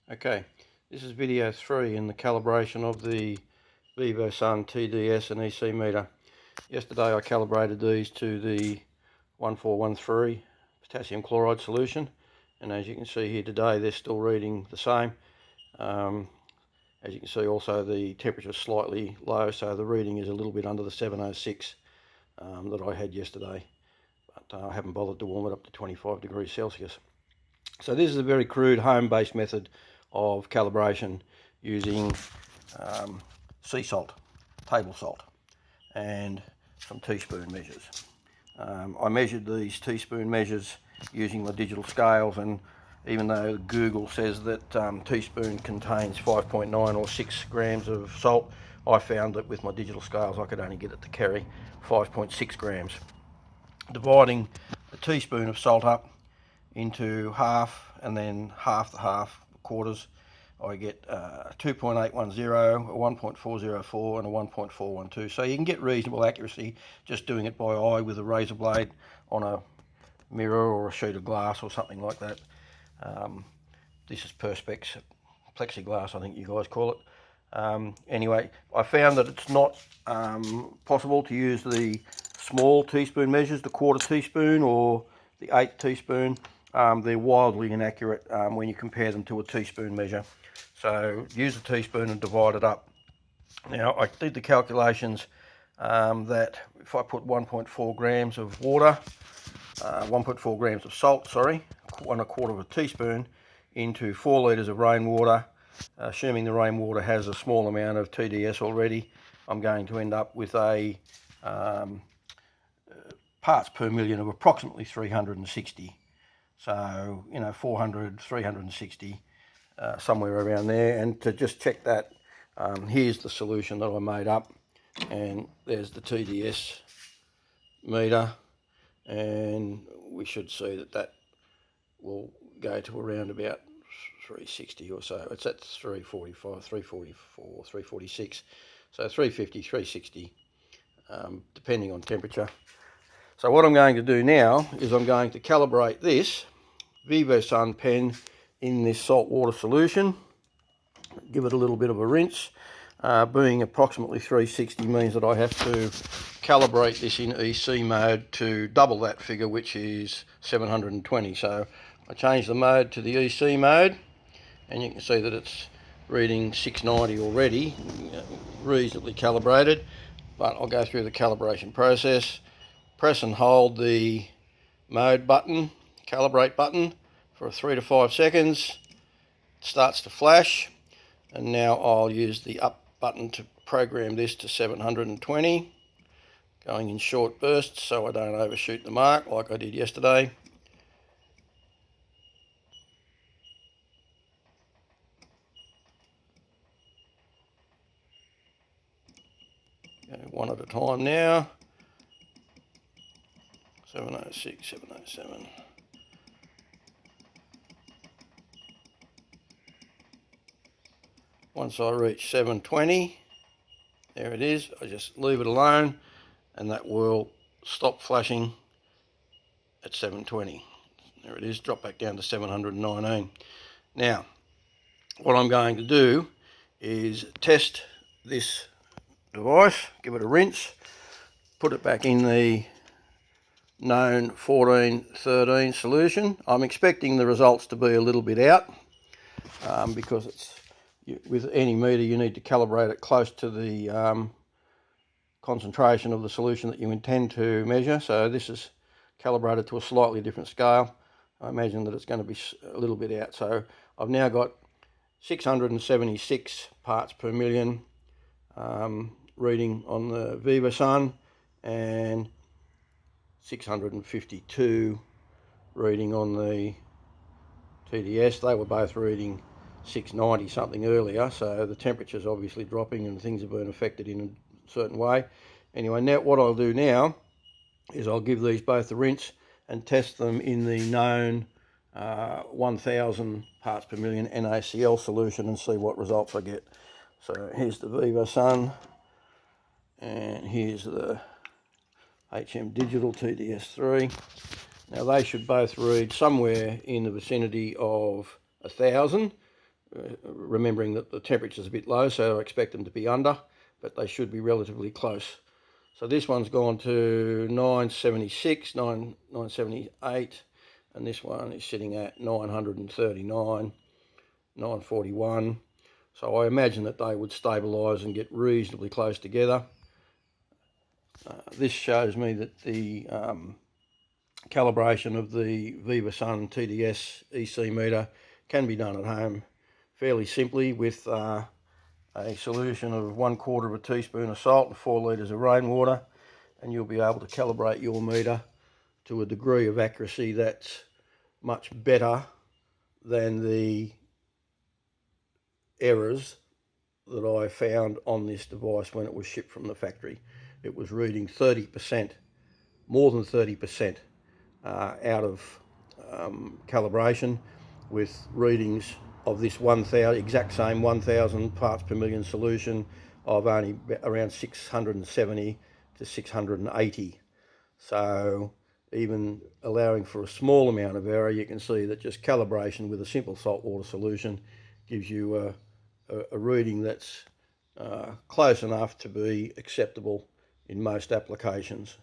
Okay, this is video 3 in the calibration of the Vivosun TDS and EC meter. Yesterday I calibrated these to the 1413 potassium chloride solution, and as you can see here today they're still reading the same. As you can see also the temperature is slightly low, so the reading is a little bit under the 706 that I had yesterday, but I haven't bothered to warm it up to 25 degrees Celsius. So this is a very crude home-based method of calibration using sea salt, table salt, and some teaspoon measures. I measured these teaspoon measures using my digital scales, and even though Google says that teaspoon contains 5.9 or 6 grams of salt, I found that with my digital scales I could only get it to carry 5.6 grams. Dividing a teaspoon of salt up into half and then half the half, quarters, I get 2.810, a 1.404 and a 1.412. So you can get reasonable accuracy just doing it by eye with a razor blade on a mirror or a sheet of glass or something like that. This is Perspex plexiglass, I think you guys call it. Anyway, I found that it's not possible to use the small teaspoon measures, the quarter teaspoon or the 1/8 teaspoon. They're wildly inaccurate when you compare them to a teaspoon measure. So use a teaspoon and divide it up. Now I did the calculations that if I put 1.4 grams of water, 1.4 grams of salt, sorry, 1/4 of a teaspoon into 4 litres of rainwater, assuming the rainwater has a small amount of TDS already, I'm going to end up with a parts per million of approximately 360. So, 400, 360, somewhere around there. And to just check that, here's the solution that I made up, and there's the TDS meter, and we should see that will go to around about 360 or so. It's at 345, 344, 346, so 350, 360, depending on temperature. So what I'm going to do now is I'm going to calibrate this Vivosun pen in this saltwater solution, give it a little bit of a rinse. Being approximately 360 means that I have to calibrate this in EC mode to double that figure, which is 720. So I change the mode to the EC mode, and you can see that it's reading 690 already, reasonably calibrated. But I'll go through the calibration process. Press and hold the mode button, calibrate button, for 3 to 5 seconds. It starts to flash, and now I'll use the up button to program this to 720, going in short bursts so I don't overshoot the mark like I did yesterday. Go one at a time now. 706, 707. Once I reach 720, there it is, I just leave it alone and that will stop flashing at 720. There it is, drop back down to 719. Now, what I'm going to do is test this device, give it a rinse, put it back in the known 1413 solution. I'm expecting the results to be a little bit out because with any meter you need to calibrate it close to the concentration of the solution that you intend to measure. So this is calibrated to a slightly different scale. I imagine that it's going to be a little bit out. So I've now got 676 parts per million reading on the Vivosun, and 652 reading on the TDS. They were both reading 690 something earlier, so the temperature's obviously dropping and things have been affected in a certain way. Anyway, now what I'll do now is I'll give these both a rinse and test them in the known 1000 parts per million NaCl solution and see what results I get. So here's the Vivosun, and here's the HM Digital TDS3. Now they should both read somewhere in the vicinity of 1000. remembering that the temperature is a bit low, so I expect them to be under, but they should be relatively close. So this one's gone to 976, 978, and this one is sitting at 939, 941. So I imagine that they would stabilise and get reasonably close together. This shows me that the calibration of the Vivosun TDS EC meter can be done at home fairly simply with a solution of 1/4 teaspoon of salt and 4 litres of rainwater, and you'll be able to calibrate your meter to a degree of accuracy that's much better than the errors that I found on this device when it was shipped from the factory. It was reading 30%, more than 30% out of calibration, with readings of this 1,000, exact same 1,000 parts per million solution of only around 670 to 680. So even allowing for a small amount of error, you can see that just calibration with a simple saltwater solution gives you a reading that's close enough to be acceptable in most applications.